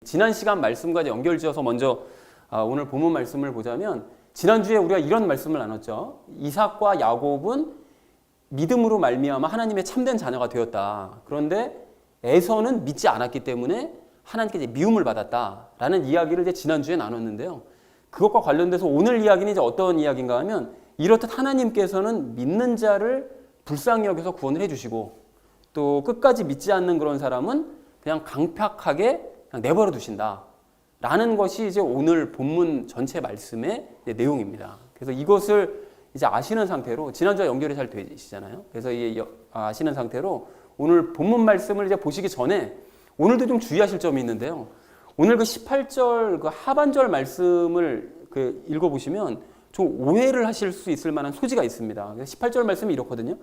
지난 시간 말씀과 연결지어서 먼저 오늘 본문 말씀을 보자면, 지난주에 우리가 이런 말씀을 나눴죠. 이삭과 야곱은 믿음으로 말미암아 하나님의 참된 자녀가 되었다. 그런데 에서는 믿지 않았기 때문에 하나님께 이제 미움을 받았다라는 이야기를 이제 지난주에 나눴는데요. 그것과 관련돼서 오늘 이야기는 이제 어떤 이야기인가 하면, 이렇듯 하나님께서는 믿는 자를 불쌍히 여겨서 구원을 해주시고, 또 끝까지 믿지 않는 그런 사람은 그냥 강팍하게 그냥 내버려 두신다 라는 것이 이제 오늘 본문 전체 말씀의 내용입니다. 그래서 이것을 이제 아시는 상태로, 지난주와 연결이 잘 되시잖아요. 그래서 아시는 상태로 오늘 본문 말씀을 이제 보시기 전에 오늘도 좀 주의하실 점이 있는데요. 오늘 그 18절 그 하반절 말씀을 읽어보시면 좀 오해를 하실 수 있을 만한 소지가 있습니다. 18절 말씀이 이렇거든요.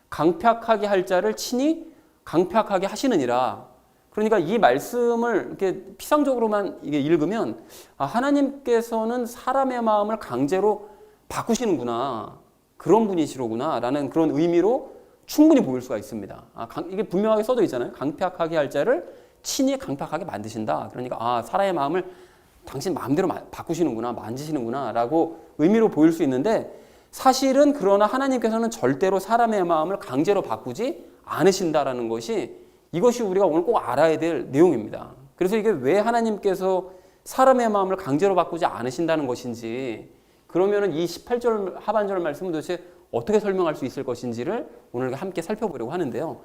강팍하게 할 자를 친히 강팍하게 하시느니라. 그러니까 이 말씀을 이렇게 피상적으로만 이게 읽으면, 하나님께서는 사람의 마음을 강제로 바꾸시는구나, 그런 분이시로구나 라는 그런 의미로 충분히 보일 수가 있습니다. 이게 분명하게 써져 있잖아요. 강팍하게 할 자를 친히 강팍하게 만드신다. 그러니까 사람의 마음을 당신 마음대로 바꾸시는구나, 만지시는구나 라고 의미로 보일 수 있는데, 사실은 그러나 하나님께서는 절대로 사람의 마음을 강제로 바꾸지 않으신다라는 것이, 이것이 우리가 오늘 꼭 알아야 될 내용입니다. 그래서 이게 왜 하나님께서 사람의 마음을 강제로 바꾸지 않으신다는 것인지, 그러면은 이 18절 하반절 말씀은 도대체 어떻게 설명할 수 있을 것인지를 오늘 함께 살펴보려고 하는데요.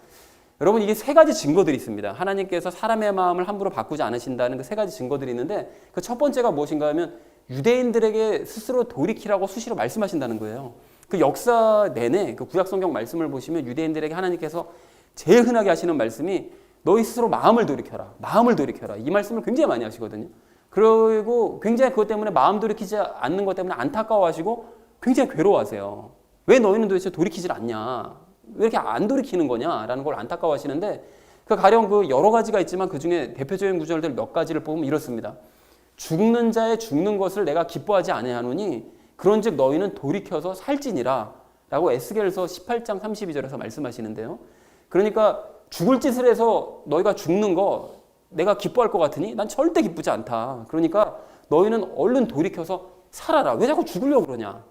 여러분, 이게 세 가지 증거들이 있습니다. 하나님께서 사람의 마음을 함부로 바꾸지 않으신다는 그 세 가지 증거들이 있는데, 그 첫 번째가 무엇인가 하면 유대인들에게 스스로 돌이키라고 수시로 말씀하신다는 거예요. 그 역사 내내 그 구약 성경 말씀을 보시면 유대인들에게 하나님께서 제일 흔하게 하시는 말씀이 너희 스스로 마음을 돌이켜라, 마음을 돌이켜라, 이 말씀을 굉장히 많이 하시거든요. 그리고 굉장히 그것 때문에 마음 돌이키지 않는 것 때문에 안타까워하시고 굉장히 괴로워하세요. 왜 너희는 도대체 돌이키질 않냐, 왜 이렇게 안 돌이키는 거냐라는 걸 안타까워하시는데, 그 가령 그 여러 가지가 있지만 그 중에 대표적인 구절들 몇 가지를 보면 이렇습니다. 죽는 자의 죽는 것을 내가 기뻐하지 아니하노니 그런즉 너희는 돌이켜서 살지니라 라고 에스겔서 18장 32절에서 말씀하시는데요. 그러니까 죽을 짓을 해서 너희가 죽는 거 내가 기뻐할 것 같으니 난 절대 기쁘지 않다. 그러니까 너희는 얼른 돌이켜서 살아라. 왜 자꾸 죽으려고 그러냐.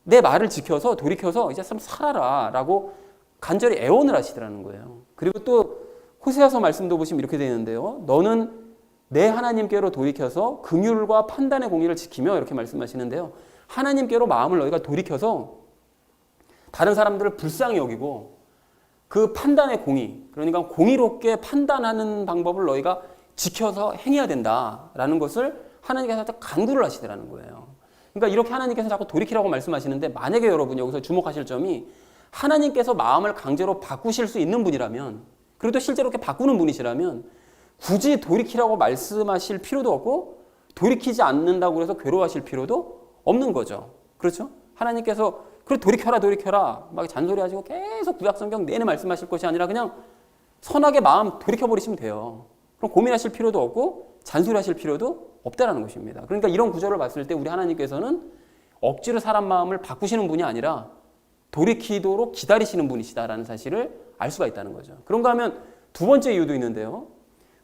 내 말을 지켜서 돌이켜서 이제 좀 살아라 라고 간절히 애원을 하시더라는 거예요. 그리고 또 호세아서 말씀도 보시면 이렇게 되어 있는데요. 너는 내 하나님께로 돌이켜서 긍휼과 판단의 공의를 지키며, 이렇게 말씀하시는데요. 하나님께로 마음을 너희가 돌이켜서 다른 사람들을 불쌍히 여기고 그 판단의 공의, 그러니까 공의롭게 판단하는 방법을 너희가 지켜서 행해야 된다라는 것을 하나님께서 간구를 하시더라는 거예요. 그러니까 이렇게 하나님께서 자꾸 돌이키라고 말씀하시는데, 만약에 여러분 여기서 주목하실 점이, 하나님께서 마음을 강제로 바꾸실 수 있는 분이라면, 그래도 실제로 이렇게 바꾸는 분이시라면 굳이 돌이키라고 말씀하실 필요도 없고 돌이키지 않는다고 해서 괴로워하실 필요도 없는 거죠. 그렇죠? 하나님께서 그래 돌이켜라 막 잔소리하시고 계속 구약성경 내내 말씀하실 것이 아니라 그냥 선하게 마음 돌이켜버리시면 돼요. 그럼 고민하실 필요도 없고 잔소리하실 필요도 없다라는 것입니다. 그러니까 이런 구절을 봤을 때 우리 하나님께서는 억지로 사람 마음을 바꾸시는 분이 아니라 돌이키도록 기다리시는 분이시다라는 사실을 알 수가 있다는 거죠. 그런가 하면 두 번째 이유도 있는데요.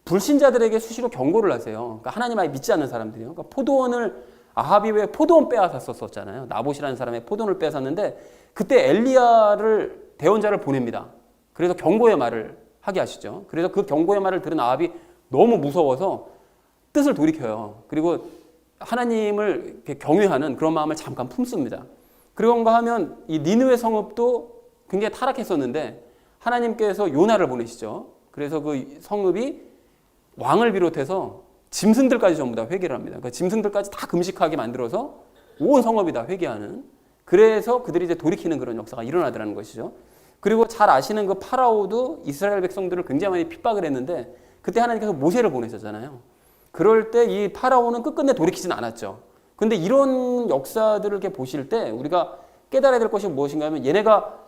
불신자들에게 수시로 경고를 하세요. 그러니까 하나님 아예 믿지 않는 사람들이요. 그러니까 포도원을, 아합이 왜 포도원 빼앗았었잖아요. 나봇이라는 사람의 포도원을 빼앗았는데, 그때 엘리야를 대언자를 보냅니다. 그래서 경고의 말을 하게 하시죠. 그래서 그 경고의 말을 들은 아합이 너무 무서워서 뜻을 돌이켜요. 그리고 하나님을 이렇게 경외하는 그런 마음을 잠깐 품습니다. 그런가 하면 이 니느웨 성읍도 굉장히 타락했었는데 하나님께서 요나를 보내시죠. 그래서 그 성읍이 왕을 비롯해서 짐승들까지 전부 다 회개를 합니다. 그러니까 짐승들까지 다 금식하게 만들어서 온 성읍이 다 회개하는, 그래서 그들이 이제 돌이키는 그런 역사가 일어나더라는 것이죠. 그리고 잘 아시는 그 파라오도 이스라엘 백성들을 굉장히 많이 핍박을 했는데, 그때 하나님께서 모세를 보내셨잖아요. 그럴 때 이 파라오는 끝끝내 돌이키진 않았죠. 근데 이런 역사들을 이렇게 보실 때 우리가 깨달아야 될 것이 무엇인가 하면, 얘네가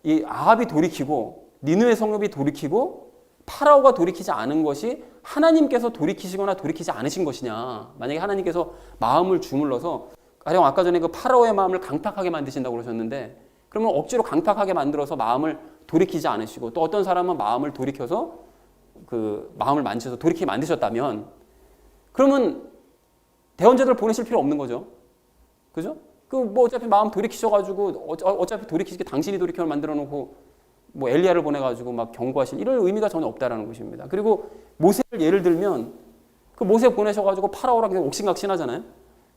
이 아합이 돌이키고 니느웨 성읍이 돌이키고 파라오가 돌이키지 않은 것이 하나님께서 돌이키시거나 돌이키지 않으신 것이냐. 만약에 하나님께서 마음을 주물러서, 가령 아까 전에 그 파라오의 마음을 강팍하게 만드신다고 그러셨는데, 그러면 억지로 강팍하게 만들어서 마음을 돌이키지 않으시고, 또 어떤 사람은 마음을 돌이켜서 그 마음을 만지셔서 돌이키게 만드셨다면, 그러면 대언자들 보내실 필요 없는 거죠. 그죠? 그 뭐 어차피 마음 돌이키셔가지고 어차피 돌이키시게 당신이 돌이켜 만들어 놓고 뭐 엘리야를 보내가지고 막 경고하실 이런 의미가 전혀 없다라는 것입니다. 그리고 모세를 예를 들면 그 모세 보내셔가지고 파라오랑 계속 옥신각신하잖아요.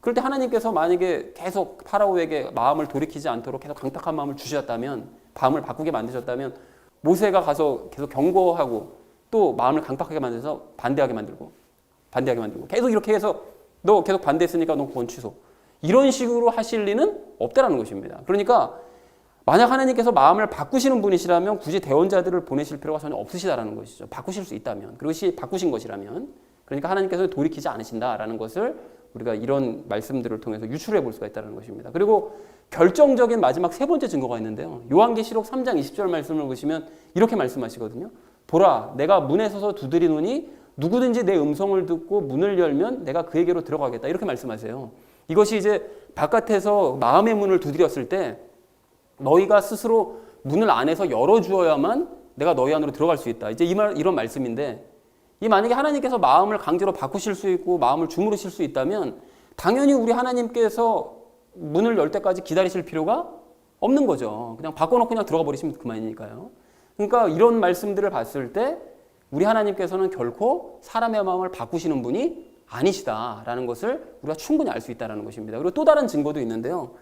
그럴 때 하나님께서 만약에 계속 파라오에게 마음을 돌이키지 않도록 계속 강탁한 마음을 주셨다면, 마음을 바꾸게 만드셨다면 모세가 가서 계속 경고하고 또 마음을 강팍하게 만들어서 반대하게 만들고 계속 이렇게 해서 너 계속 반대했으니까 너 구원 취소. 이런 식으로 하실 리는 없다라는 것입니다. 그러니까 만약 하나님께서 마음을 바꾸시는 분이시라면 굳이 대언자들을 보내실 필요가 전혀 없으시다라는 것이죠. 바꾸실 수 있다면. 그것이 바꾸신 것이라면. 그러니까 하나님께서 돌이키지 않으신다라는 것을 우리가 이런 말씀들을 통해서 유출해 볼 수가 있다는 것입니다. 그리고 결정적인 마지막 세 번째 증거가 있는데요. 요한계시록 3장 20절 말씀을 보시면 이렇게 말씀하시거든요. 보라, 내가 문에 서서 두드리노니 누구든지 내 음성을 듣고 문을 열면 내가 그에게로 들어가겠다. 이렇게 말씀하세요. 이것이 이제 바깥에서 마음의 문을 두드렸을 때 너희가 스스로 문을 안에서 열어주어야만 내가 너희 안으로 들어갈 수 있다. 이제 이런 말씀인데, 이 만약에 하나님께서 마음을 강제로 바꾸실 수 있고 마음을 주무르실 수 있다면 당연히 우리 하나님께서 문을 열 때까지 기다리실 필요가 없는 거죠. 그냥 바꿔놓고 그냥 들어가 버리시면 그만이니까요. 그러니까 이런 말씀들을 봤을 때 우리 하나님께서는 결코 사람의 마음을 바꾸시는 분이 아니시다라는 것을 우리가 충분히 알 수 있다는 것입니다. 그리고 또 다른 증거도 있는데요.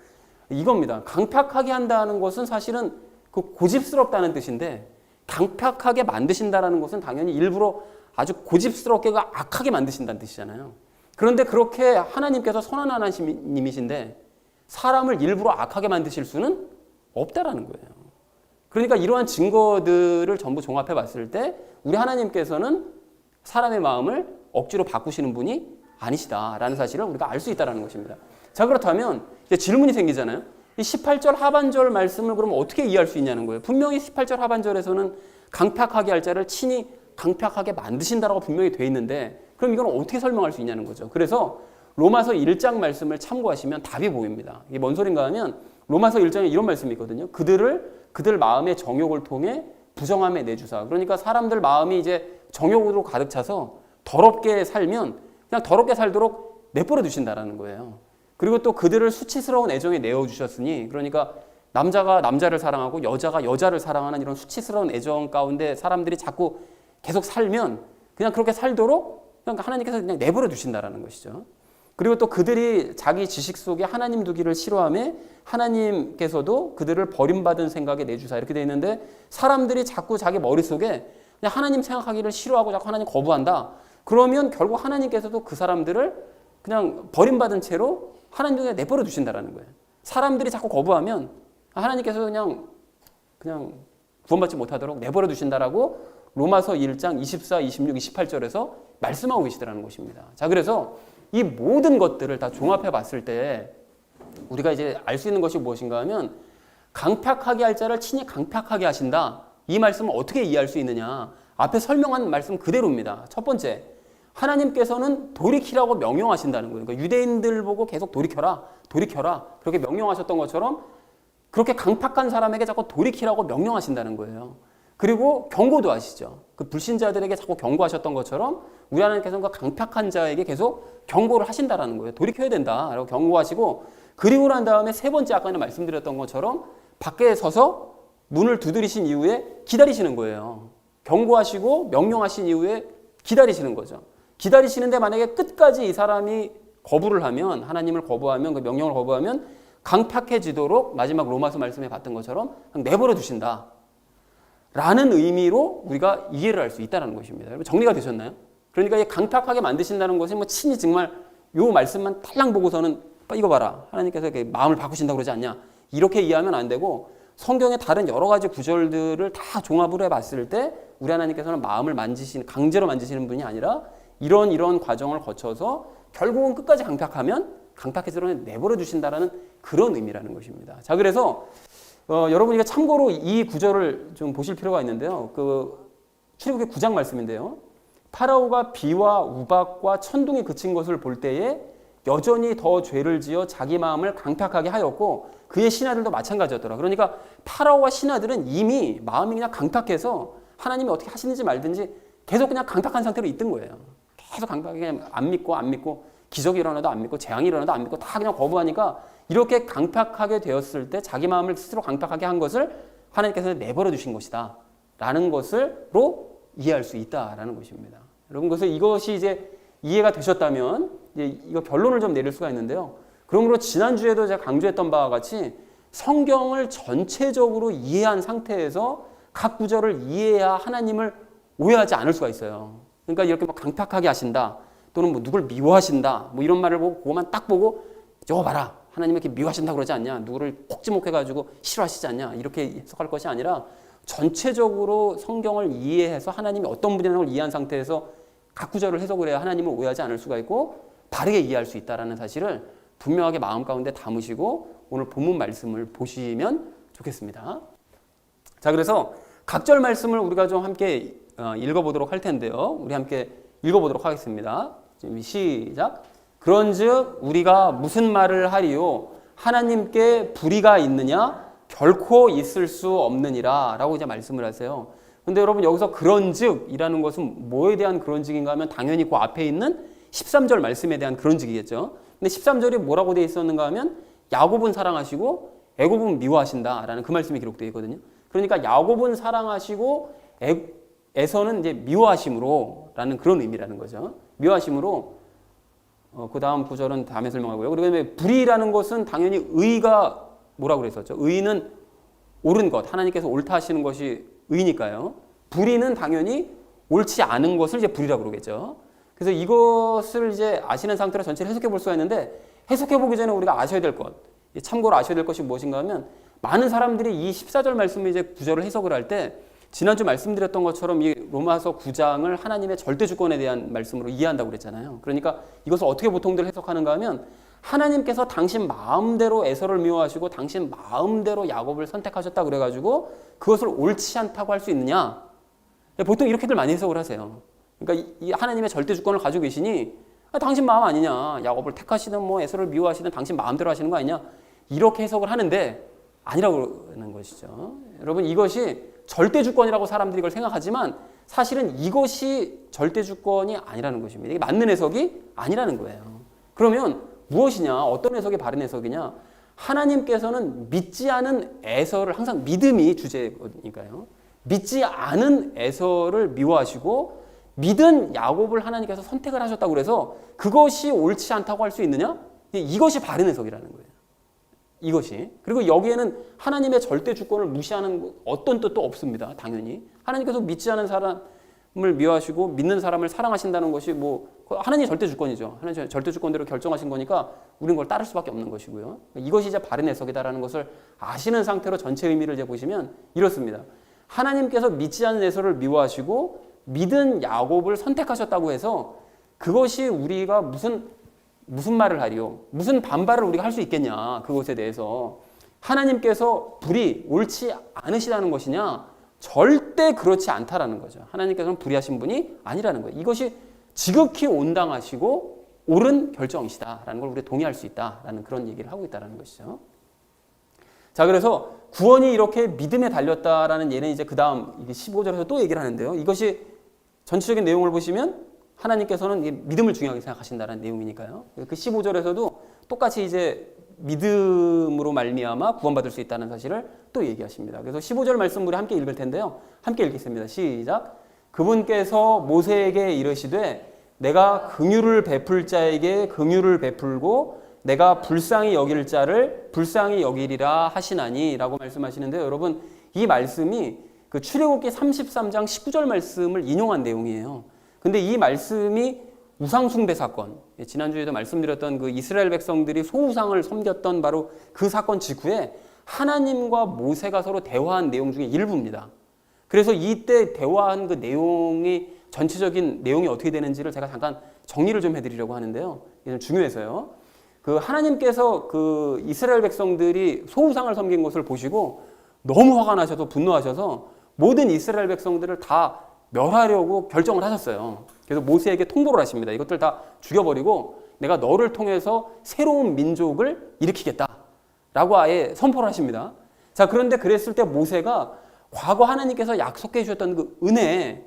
이겁니다. 강팍하게 한다는 것은 사실은 그 고집스럽다는 뜻인데, 강팍하게 만드신다는 것은 당연히 일부러 아주 고집스럽게 악하게 만드신다는 뜻이잖아요. 그런데 그렇게 하나님께서 선한 하나님이신데 사람을 일부러 악하게 만드실 수는 없다라는 거예요. 그러니까 이러한 증거들을 전부 종합해 봤을 때 우리 하나님께서는 사람의 마음을 억지로 바꾸시는 분이 아니시다라는 사실을 우리가 알 수 있다는 것입니다. 자, 그렇다면 이제 질문이 생기잖아요. 이 18절 하반절 말씀을 그럼 어떻게 이해할 수 있냐는 거예요. 분명히 18절 하반절에서는 강팍하게 할 자를 친히 강팍하게 만드신다라고 분명히 돼 있는데 그럼 이건 어떻게 설명할 수 있냐는 거죠. 그래서 로마서 1장 말씀을 참고하시면 답이 보입니다. 이게 뭔 소린가 하면 로마서 1장에 이런 말씀이 있거든요. 그들 마음의 정욕을 통해 부정함에 내주사. 그러니까 사람들 마음이 이제 정욕으로 가득 차서 더럽게 살면 그냥 더럽게 살도록 내버려 두신다라는 거예요. 그리고 또 그들을 수치스러운 애정에 내어주셨으니, 그러니까 남자가 남자를 사랑하고 여자가 여자를 사랑하는 이런 수치스러운 애정 가운데 사람들이 자꾸 계속 살면 그냥 그렇게 살도록 그냥 하나님께서 그냥 내버려 두신다라는 것이죠. 그리고 또 그들이 자기 지식 속에 하나님 두기를 싫어하며 하나님께서도 그들을 버림받은 생각에 내주사. 이렇게 되어 있는데 사람들이 자꾸 자기 머릿속에 그냥 하나님 생각하기를 싫어하고 자꾸 하나님 거부한다. 그러면 결국 하나님께서도 그 사람들을 그냥 버림받은 채로 하나님 중에 내버려 두신다라는 거예요. 사람들이 자꾸 거부하면 하나님께서 그냥 구원받지 못하도록 내버려 두신다라고 로마서 1장 24, 26, 28절에서 말씀하고 계시더라는 것입니다. 자, 그래서 이 모든 것들을 다 종합해 봤을 때 우리가 이제 알 수 있는 것이 무엇인가 하면 강팍하게 할 자를 친히 강팍하게 하신다. 이 말씀을 어떻게 이해할 수 있느냐. 앞에 설명한 말씀 그대로입니다. 첫 번째, 하나님께서는 돌이키라고 명령하신다는 거예요. 그러니까 유대인들 보고 계속 돌이켜라, 돌이켜라. 그렇게 명령하셨던 것처럼 그렇게 강팍한 사람에게 자꾸 돌이키라고 명령하신다는 거예요. 그리고 경고도 하시죠. 그 불신자들에게 자꾸 경고하셨던 것처럼 우리 하나님께서는 그 강팍한 자에게 계속 경고를 하신다는 거예요. 돌이켜야 된다라고 경고하시고, 그리고 난 다음에 세 번째 아까 말씀드렸던 것처럼 밖에 서서 문을 두드리신 이후에 기다리시는 거예요. 경고하시고 명령하신 이후에 기다리시는 거죠. 기다리시는데 만약에 끝까지 이 사람이 거부를 하면, 하나님을 거부하면, 그 명령을 거부하면 강팍해지도록 마지막 로마서 말씀에 봤던 것처럼 내버려 두신다 라는 의미로 우리가 이해를 할 수 있다는 것입니다. 여러분 정리가 되셨나요? 그러니까 이 강팍하게 만드신다는 것이 뭐 친히 정말 요 말씀만 딸랑 보고서는 이거 봐라, 하나님께서 이렇게 마음을 바꾸신다고 그러지 않냐, 이렇게 이해하면 안 되고 성경의 다른 여러 가지 구절들을 다 종합을 해봤을 때 우리 하나님께서는 마음을 강제로 만지시는 분이 아니라 이런 과정을 거쳐서 결국은 끝까지 강팍하면 강팍해서 내버려 두신다라는 그런 의미라는 것입니다. 자, 그래서 여러분이 참고로 이 구절을 좀 보실 필요가 있는데요. 출애굽기 9장 말씀인데요. 파라오가 비와 우박과 천둥이 그친 것을 볼 때에 여전히 더 죄를 지어 자기 마음을 강팍하게 하였고 그의 신하들도 마찬가지였더라. 그러니까 파라오와 신하들은 이미 마음이 그냥 강팍해서 하나님이 어떻게 하시는지 말든지 계속 그냥 강팍한 상태로 있던 거예요. 계속 강팍하게 그냥 안 믿고 기적이 일어나도 안 믿고 재앙이 일어나도 안 믿고 다 그냥 거부하니까 이렇게 강팍하게 되었을 때 자기 마음을 스스로 강팍하게 한 것을 하나님께서 내버려 두신 것이다 라는 것으로 이해할 수 있다라는 것입니다. 여러분, 그래서 이것이 이제 이해가 되셨다면 이제 이거 결론을 좀 내릴 수가 있는데요. 그러므로 지난주에도 제가 강조했던 바와 같이 성경을 전체적으로 이해한 상태에서 각 구절을 이해해야 하나님을 오해하지 않을 수가 있어요. 그러니까 이렇게 막 강팍하게 하신다, 또는 뭐 누굴 미워하신다, 뭐 이런 말을 보고 그것만 딱 보고 저거 봐라, 하나님 이렇게 미워하신다 그러지 않냐, 누구를 콕 지목해가지고 싫어하시지 않냐, 이렇게 해석할 것이 아니라 전체적으로 성경을 이해해서 하나님이 어떤 분이라는 걸 이해한 상태에서 각 구절을 해석을 해야 하나님을 오해하지 않을 수가 있고 바르게 이해할 수 있다는 사실을 분명하게 마음 가운데 담으시고 오늘 본문 말씀을 보시면 좋겠습니다. 자, 그래서 각절 말씀을 우리가 좀 함께 읽어보도록 할 텐데요. 우리 함께 읽어보도록 하겠습니다. 시작. 그런즉 우리가 무슨 말을 하리요? 하나님께 불의가 있느냐? 결코 있을 수 없느니라 라고 이제 말씀을 하세요. 근데 여러분, 여기서 그런즉이라는 것은 뭐에 대한 그런즉인가 하면 당연히 그 앞에 있는 13절 말씀에 대한 그런즉이겠죠. 근데 13절이 뭐라고 되어 있었는가 하면 야곱은 사랑하시고 애굽은 미워하신다라는 그 말씀이 기록되어 있거든요. 그러니까 야곱은 사랑하시고 에서는 이제 미워하심으로라는 그런 의미라는 거죠. 미워하심으로. 그 다음 구절은 다음에 설명하고요. 그리고 불의라는 것은 당연히 의가 뭐라고 그랬었죠? 의는 옳은 것, 하나님께서 옳다 하시는 것이 의니까요. 불의는 당연히 옳지 않은 것을 이제 불의라고 그러겠죠. 그래서 이것을 이제 아시는 상태로 전체를 해석해 볼 수가 있는데, 해석해 보기 전에 우리가 아셔야 될 것, 참고로 아셔야 될 것이 무엇인가 하면, 많은 사람들이 이 14절 말씀을 이제 구절을 해석을 할 때 지난주 말씀드렸던 것처럼 이 로마서 9장을 하나님의 절대 주권에 대한 말씀으로 이해한다고 그랬잖아요. 그러니까 이것을 어떻게 보통들 해석하는가 하면, 하나님께서 당신 마음대로 에서를 미워하시고 당신 마음대로 야곱을 선택하셨다 그래가지고 그것을 옳지 않다고 할 수 있느냐? 보통 이렇게들 많이 해석을 하세요. 그러니까 이 하나님의 절대 주권을 가지고 계시니 당신 마음 아니냐? 야곱을 택하시든 뭐 에서를 미워하시든 당신 마음대로 하시는 거 아니냐? 이렇게 해석을 하는데 아니라고 하는 것이죠. 여러분, 이것이 절대 주권이라고 사람들이 이걸 생각하지만 사실은 이것이 절대 주권이 아니라는 것입니다. 이게 맞는 해석이 아니라는 거예요. 그러면 무엇이냐? 어떤 해석이 바른 해석이냐? 하나님께서는 믿지 않은 에서를, 항상 믿음이 주제니까요. 믿지 않은 에서를 미워하시고 믿은 야곱을 하나님께서 선택을 하셨다고 그래서 그것이 옳지 않다고 할 수 있느냐? 이것이 바른 해석이라는 거예요. 이것이. 그리고 여기에는 하나님의 절대 주권을 무시하는 어떤 뜻도 없습니다. 당연히. 하나님께서 믿지 않은 사람을 미워하시고 믿는 사람을 사랑하신다는 것이 뭐 하나님의 절대 주권이죠. 하나님의 절대 주권대로 결정하신 거니까 우리는 그걸 따를 수밖에 없는 것이고요. 이것이 이제 바른 해석이다라는 것을 아시는 상태로 전체 의미를 이제 보시면 이렇습니다. 하나님께서 믿지 않은 에서를 미워하시고 믿은 야곱을 선택하셨다고 해서 그것이 우리가 무슨 말을 하리요? 무슨 반발을 우리가 할 수 있겠냐? 그것에 대해서 하나님께서 불의, 옳지 않으시다는 것이냐? 절대 그렇지 않다라는 거죠. 하나님께서는 불의하신 분이 아니라는 거예요. 이것이 지극히 온당하시고 옳은 결정이시다라는 걸 우리가 동의할 수 있다라는 그런 얘기를 하고 있다는 것이죠. 자, 그래서 구원이 이렇게 믿음에 달렸다라는 예는 이제 그 다음 15절에서 또 얘기를 하는데요. 이것이 전체적인 내용을 보시면 하나님께서는 믿음을 중요하게 생각하신다는 내용이니까요. 그 15절에서도 똑같이 이제 믿음으로 말미암아 구원받을 수 있다는 사실을 또 얘기하십니다. 그래서 15절 말씀 우리 함께 읽을 텐데요. 함께 읽겠습니다. 시작. 그분께서 모세에게 이르시되 내가 긍휼을 베풀 자에게 긍휼을 베풀고 내가 불쌍히 여길 자를 불쌍히 여기리라 하시나니 라고 말씀하시는데요. 여러분, 이 말씀이 그 출애굽기 33장 19절 말씀을 인용한 내용이에요. 근데 이 말씀이 우상숭배 사건, 지난주에도 말씀드렸던 그 이스라엘 백성들이 소우상을 섬겼던 바로 그 사건 직후에 하나님과 모세가 서로 대화한 내용 중에 일부입니다. 그래서 이때 대화한 그 내용이 전체적인 내용이 어떻게 되는지를 제가 잠깐 정리를 좀 해드리려고 하는데요. 이게 좀 중요해서요. 그 하나님께서 그 이스라엘 백성들이 소우상을 섬긴 것을 보시고 너무 화가 나셔서 분노하셔서 모든 이스라엘 백성들을 다 멸하려고 결정을 하셨어요. 그래서 모세에게 통보를 하십니다. 이것들 다 죽여버리고 내가 너를 통해서 새로운 민족을 일으키겠다 라고 아예 선포를 하십니다. 자, 그런데 그랬을 때 모세가 과거 하나님께서 약속해 주셨던 그 은혜,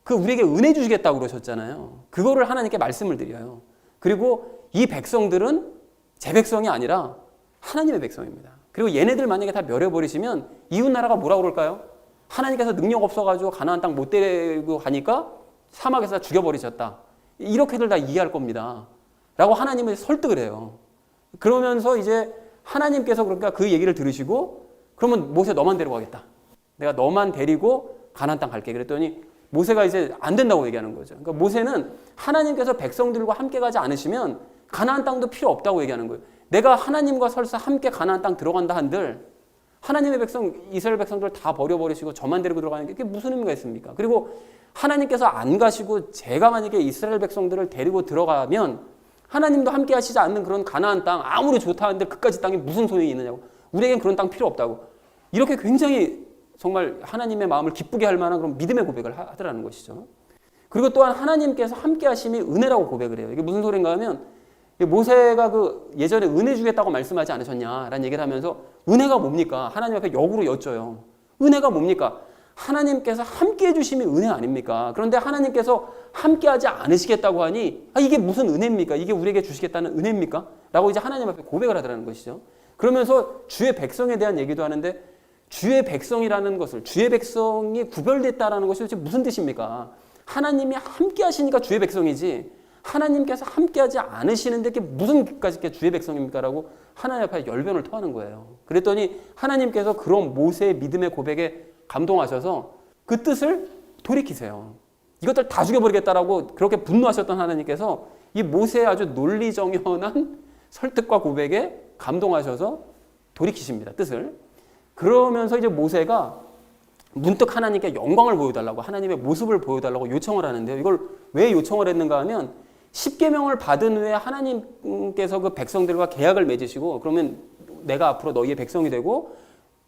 그 우리에게 은혜 주시겠다고 그러셨잖아요. 그거를 하나님께 말씀을 드려요. 그리고 이 백성들은 제 백성이 아니라 하나님의 백성입니다. 그리고 얘네들 만약에 다 멸해버리시면 이웃나라가 뭐라고 그럴까요? 하나님께서 능력 없어가지고 가나안 땅 못 데리고 가니까 사막에서 죽여버리셨다. 이렇게들 다 이해할 겁니다. 라고 하나님을 설득을 해요. 그러면서 이제 하나님께서 그러니까 그 얘기를 들으시고 그러면 모세 너만 데려가겠다. 내가 너만 데리고 가나안 땅 갈게. 그랬더니 모세가 이제 안 된다고 얘기하는 거죠. 그러니까 모세는 하나님께서 백성들과 함께 가지 않으시면 가나안 땅도 필요 없다고 얘기하는 거예요. 내가 하나님과 설사 함께 가나안 땅 들어간다 한들 하나님의 백성, 이스라엘 백성들 다 버려버리시고 저만 데리고 들어가는 게 무슨 의미가 있습니까? 그리고 하나님께서 안 가시고 제가 만약에 이스라엘 백성들을 데리고 들어가면 하나님도 함께 하시지 않는 그런 가나안 땅 아무리 좋다 하는데 그까지 땅이 무슨 소용이 있느냐고. 우리에겐 그런 땅 필요 없다고. 이렇게 굉장히 정말 하나님의 마음을 기쁘게 할 만한 그런 믿음의 고백을 하더라는 것이죠. 그리고 또한 하나님께서 함께 하심이 은혜라고 고백을 해요. 이게 무슨 소린가 하면 모세가 그 예전에 은혜 주겠다고 말씀하지 않으셨냐라는 얘기를 하면서 은혜가 뭡니까? 하나님 앞에 역으로 여쭤요. 은혜가 뭡니까? 하나님께서 함께 해주심이 은혜 아닙니까? 그런데 하나님께서 함께 하지 않으시겠다고 하니 이게 무슨 은혜입니까? 이게 우리에게 주시겠다는 은혜입니까? 라고 이제 하나님 앞에 고백을 하더라는 것이죠. 그러면서 주의 백성에 대한 얘기도 하는데 주의 백성이라는 것을 주의 백성이 구별됐다라는 것이 도대체 무슨 뜻입니까? 하나님이 함께 하시니까 주의 백성이지 하나님께서 함께 하지 않으시는데 그게 무슨 끝까지 주의 백성입니까? 라고 하나님 앞에 열변을 토하는 거예요. 그랬더니 하나님께서 그런 모세의 믿음의 고백에 감동하셔서 그 뜻을 돌이키세요. 이것들 다 죽여버리겠다라고 그렇게 분노하셨던 하나님께서 이 모세의 아주 논리정연한 설득과 고백에 감동하셔서 돌이키십니다. 뜻을. 그러면서 이제 모세가 문득 하나님께 영광을 보여달라고 하나님의 모습을 보여달라고 요청을 하는데요. 이걸 왜 요청을 했는가 하면 10계명을 받은 후에 하나님께서 그 백성들과 계약을 맺으시고 그러면 내가 앞으로 너희의 백성이 되고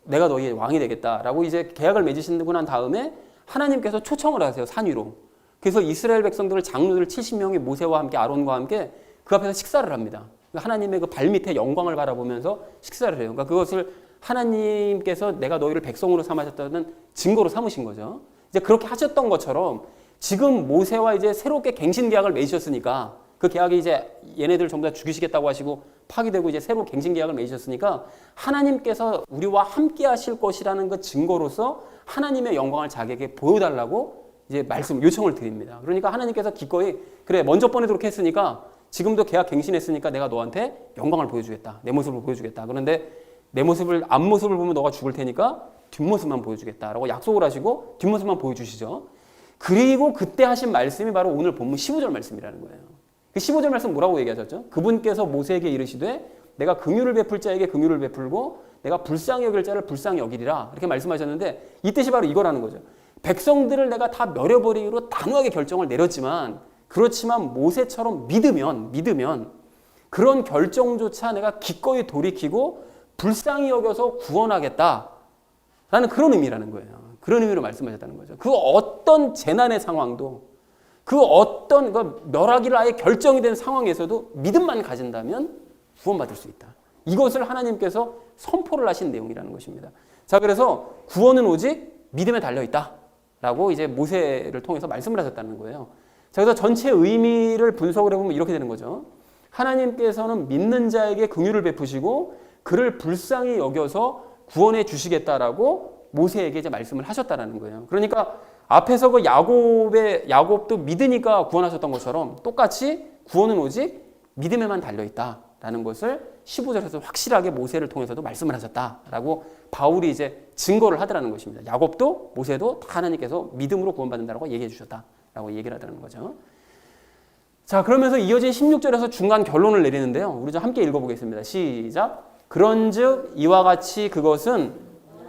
내가 너희의 왕이 되겠다라고 이제 계약을 맺으시고 난 다음에 하나님께서 초청을 하세요. 산 위로. 그래서 이스라엘 백성들을 장로들 70명이 모세와 함께 아론과 함께 그 앞에서 식사를 합니다. 하나님의 그 발밑에 영광을 바라보면서 식사를 해요. 그러니까 그것을 하나님께서 내가 너희를 백성으로 삼으셨다는 증거로 삼으신 거죠. 이제 그렇게 하셨던 것처럼 지금 모세와 이제 새롭게 갱신 계약을 맺으셨으니까 그 계약이 이제 얘네들 전부 다 죽이시겠다고 하시고 파기되고 이제 새로 갱신 계약을 맺으셨으니까 하나님께서 우리와 함께 하실 것이라는 그 증거로서 하나님의 영광을 자기에게 보여달라고 이제 요청을 드립니다. 그러니까 하나님께서 기꺼이 그래 먼저 보내도록 했으니까 지금도 계약 갱신했으니까 내가 너한테 영광을 보여주겠다. 내 모습을 보여주겠다. 그런데 내 모습을 앞모습을 보면 너가 죽을 테니까 뒷모습만 보여주겠다라고 약속을 하시고 뒷모습만 보여주시죠. 그리고 그때 하신 말씀이 바로 오늘 본문 15절 말씀이라는 거예요. 그 15절 말씀 뭐라고 얘기하셨죠? 그분께서 모세에게 이르시되 내가 긍휼을 베풀 자에게 긍휼을 베풀고 내가 불쌍히 여길 자를 불쌍히 여기리라 이렇게 말씀하셨는데 이 뜻이 바로 이거라는 거죠. 백성들을 내가 다 멸해버리기로 단호하게 결정을 내렸지만 그렇지만 모세처럼 믿으면 그런 결정조차 내가 기꺼이 돌이키고 불쌍히 여겨서 구원하겠다라는 그런 의미라는 거예요. 그런 의미로 말씀하셨다는 거죠. 그 어떤 재난의 상황도 그 어떤 멸하기를 아예 결정이 된 상황에서도 믿음만 가진다면 구원받을 수 있다. 이것을 하나님께서 선포를 하신 내용이라는 것입니다. 자, 그래서 구원은 오직 믿음에 달려있다라고 이제 모세를 통해서 말씀을 하셨다는 거예요. 자, 그래서 전체 의미를 분석을 해보면 이렇게 되는 거죠. 하나님께서는 믿는 자에게 긍휼을 베푸시고 그를 불쌍히 여겨서 구원해 주시겠다라고 모세에게 이제 말씀을 하셨다라는 거예요. 그러니까 앞에서 그 야곱도 믿으니까 구원하셨던 것처럼 똑같이 구원은 오직 믿음에만 달려있다라는 것을 15절에서 확실하게 모세를 통해서도 말씀을 하셨다라고 바울이 이제 증거를 하더라는 것입니다. 야곱도 모세도 다 하나님께서 믿음으로 구원받는다라고 얘기해 주셨다라고 얘기를 하더라는 거죠. 자, 그러면서 이어진 16절에서 중간 결론을 내리는데요. 우리 좀 함께 읽어보겠습니다. 시작. 그런즉 이와 같이 그것은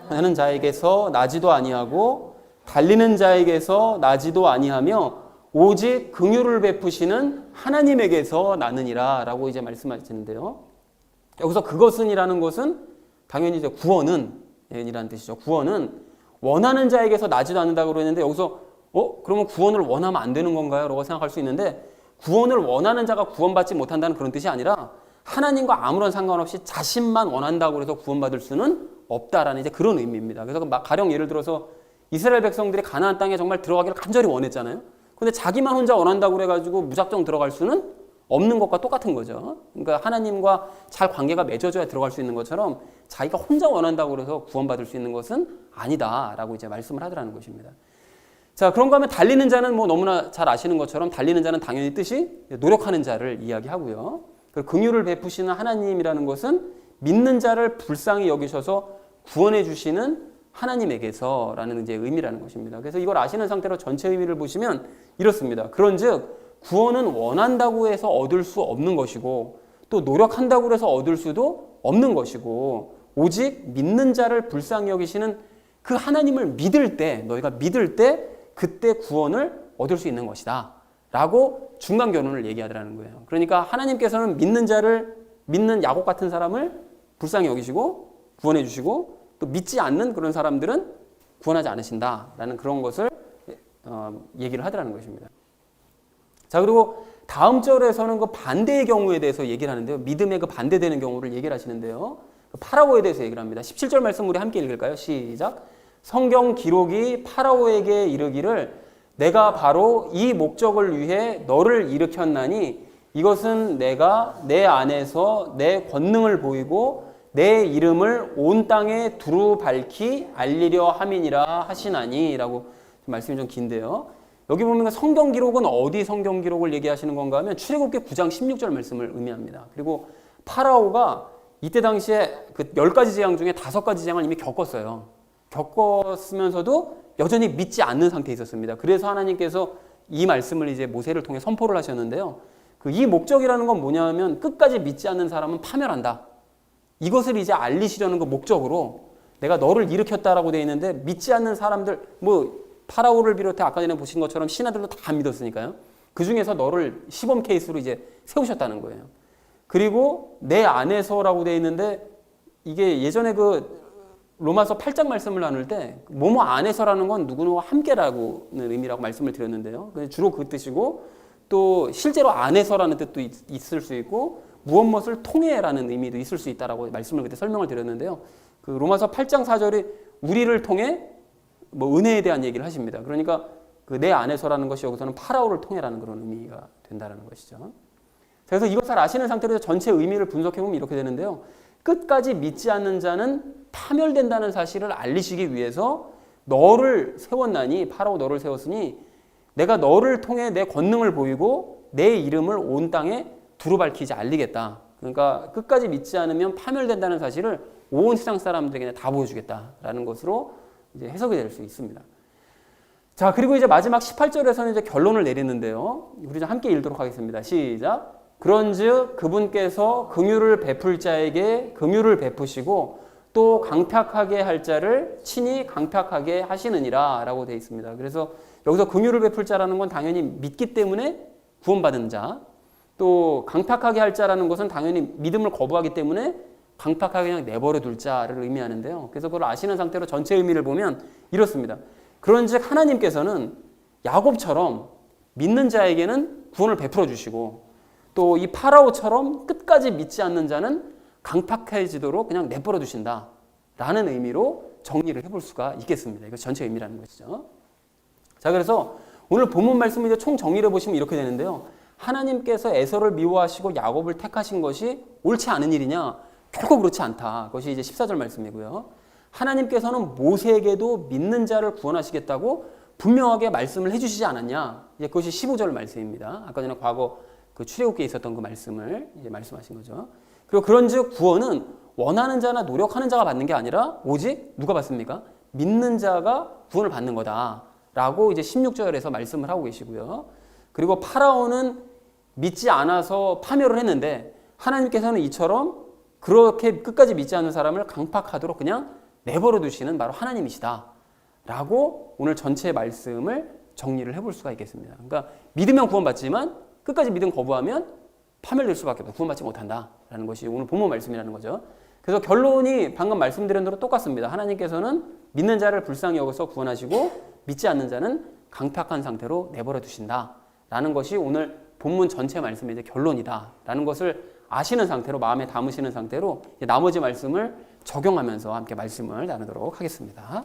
하는 자에게서 나지도 아니하고 달리는 자에게서 나지도 아니하며 오직 긍휼을 베푸시는 하나님에게서 나느니라 라고 이제 말씀하시는데요. 여기서 그것은이라는 것은 당연히 이제 구원은 이라는 뜻이죠. 구원은 원하는 자에게서 나지도 않는다고 그러는데 여기서 그러면 구원을 원하면 안 되는 건가요? 라고 생각할 수 있는데 구원을 원하는 자가 구원받지 못한다는 그런 뜻이 아니라 하나님과 아무런 상관없이 자신만 원한다고 해서 구원받을 수는 없다라는 이제 그런 의미입니다. 그래서 가령 예를 들어서 이스라엘 백성들이 가나안 땅에 정말 들어가기를 간절히 원했잖아요. 근데 자기만 혼자 원한다고 그래가지고 무작정 들어갈 수는 없는 것과 똑같은 거죠. 그러니까 하나님과 잘 관계가 맺어져야 들어갈 수 있는 것처럼 자기가 혼자 원한다고 그래서 구원받을 수 있는 것은 아니다라고 이제 말씀을 하더라는 것입니다. 자, 그런가 하면 달리는 자는 뭐 너무나 잘 아시는 것처럼 달리는 자는 당연히 뜻이 노력하는 자를 이야기하고요. 그리고 긍휼을 베푸시는 하나님이라는 것은 믿는 자를 불쌍히 여기셔서 구원해 주시는 하나님에게서라는 이제 의미라는 것입니다. 그래서 이걸 아시는 상태로 전체 의미를 보시면 이렇습니다. 그런즉 구원은 원한다고 해서 얻을 수 없는 것이고 또 노력한다고 해서 얻을 수도 없는 것이고 오직 믿는 자를 불쌍히 여기시는 그 하나님을 믿을 때 너희가 믿을 때 그때 구원을 얻을 수 있는 것이다 라고 중간 결론을 얘기하더라는 거예요. 그러니까 하나님께서는 믿는 자를 믿는 야곱 같은 사람을 불쌍히 여기시고 구원해 주시고 또 믿지 않는 그런 사람들은 구원하지 않으신다라는 그런 것을 얘기를 하더라는 것입니다. 자, 그리고 다음 절에서는 그 반대의 경우에 대해서 얘기를 하는데요. 믿음의 그 반대되는 경우를 얘기를 하시는데요. 파라오에 대해서 얘기를 합니다. 17절 말씀 우리 함께 읽을까요? 시작. 성경 기록이 파라오에게 이르기를 내가 바로 이 목적을 위해 너를 일으켰나니 이것은 내가 내 안에서 내 권능을 보이고 내 이름을 온 땅에 두루 밝히 알리려 함이니라 하시나니 라고 말씀이 좀 긴데요. 여기 보면 성경 기록은 어디 성경 기록을 얘기하시는 건가 하면 출애굽기 9장 16절 말씀을 의미합니다. 그리고 파라오가 이때 당시에 그 10가지 재앙 중에 5가지 재앙을 이미 겪었어요. 겪었으면서도 여전히 믿지 않는 상태에 있었습니다. 그래서 하나님께서 이 말씀을 이제 모세를 통해 선포를 하셨는데요. 이 목적이라는 건 뭐냐면 끝까지 믿지 않는 사람은 파멸한다. 이것을 이제 알리시려는 그 목적으로 내가 너를 일으켰다라고 되어 있는데 믿지 않는 사람들 뭐 파라오를 비롯해 아까 전에 보신 것처럼 신하들도 다 믿었으니까요. 그 중에서 너를 시범 케이스로 이제 세우셨다는 거예요. 그리고 내 안에서라고 되어 있는데 이게 예전에 그 로마서 8장 말씀을 나눌 때 뭐뭐 안에서라는 건 누구누구와 함께라는 의미라고 말씀을 드렸는데요. 주로 그 뜻이고 또 실제로 안에서라는 뜻도 있을 수 있고 무엇을 통해라는 의미도 있을 수 있다라고 말씀을 그때 설명을 드렸는데요. 그 로마서 8장 4절이 우리를 통해 뭐 은혜에 대한 얘기를 하십니다. 그러니까 그 내 안에서라는 것이 여기서는 파라오를 통해라는 그런 의미가 된다는 것이죠. 그래서 이것을 아시는 상태로 전체 의미를 분석해 보면 이렇게 되는데요. 끝까지 믿지 않는 자는 파멸된다는 사실을 알리시기 위해서 너를 세웠나니 파라오 너를 세웠으니 내가 너를 통해 내 권능을 보이고 내 이름을 온 땅에 두루 밝히지 알리겠다. 그러니까 끝까지 믿지 않으면 파멸된다는 사실을 온 세상 사람들에게 다 보여주겠다라는 것으로 이제 해석이 될 수 있습니다. 자, 그리고 이제 마지막 18절에서는 이제 결론을 내리는데요. 우리 좀 함께 읽도록 하겠습니다. 시작. 그런즉 그분께서 긍휼을 베풀 자에게 긍휼을 베푸시고 또 강팍하게 할 자를 친히 강팍하게 하시느니라 라고 되어 있습니다. 그래서 여기서 긍휼을 베풀 자라는 건 당연히 믿기 때문에 구원받은 자, 또 강팍하게 할 자라는 것은 당연히 믿음을 거부하기 때문에 강팍하게 그냥 내버려 둘 자를 의미하는데요. 그래서 그걸 아시는 상태로 전체 의미를 보면 이렇습니다. 그런즉 하나님께서는 야곱처럼 믿는 자에게는 구원을 베풀어 주시고 또 이 파라오처럼 끝까지 믿지 않는 자는 강팍해지도록 그냥 내버려 두신다 라는 의미로 정리를 해볼 수가 있겠습니다. 이거 전체 의미라는 것이죠. 자, 그래서 오늘 본문 말씀을 이제 총 정리를 해보시면 이렇게 되는데요. 하나님께서 에서를 미워하시고 야곱을 택하신 것이 옳지 않은 일이냐? 결코 그렇지 않다. 그것이 이제 14절 말씀이고요. 하나님께서는 모세에게도 믿는 자를 구원하시겠다고 분명하게 말씀을 해주시지 않았냐? 이제 그것이 15절 말씀입니다. 아까 전에 과거 그 출애굽기에 있었던 그 말씀을 이제 말씀하신 거죠. 그리고 그런즉 구원은 원하는 자나 노력하는 자가 받는 게 아니라 오직 누가 받습니까? 믿는 자가 구원을 받는 거다라고 이제 16절에서 말씀을 하고 계시고요. 그리고 파라오는 믿지 않아서 파멸을 했는데 하나님께서는 이처럼 그렇게 끝까지 믿지 않는 사람을 강팍하도록 그냥 내버려 두시는 바로 하나님이시다 라고 오늘 전체 말씀을 정리를 해볼 수가 있겠습니다. 그러니까 믿으면 구원받지만 끝까지 믿음 거부하면 파멸될 수밖에 없다. 구원받지 못한다라는 것이 오늘 본문 말씀이라는 거죠. 그래서 결론이 방금 말씀드린 대로 똑같습니다. 하나님께서는 믿는 자를 불쌍히 여겨서 구원하시고 믿지 않는 자는 강팍한 상태로 내버려 두신다라는 것이 오늘 본문 전체 말씀의 이제 결론이다라는 것을 아시는 상태로 마음에 담으시는 상태로 나머지 말씀을 적용하면서 함께 말씀을 나누도록 하겠습니다.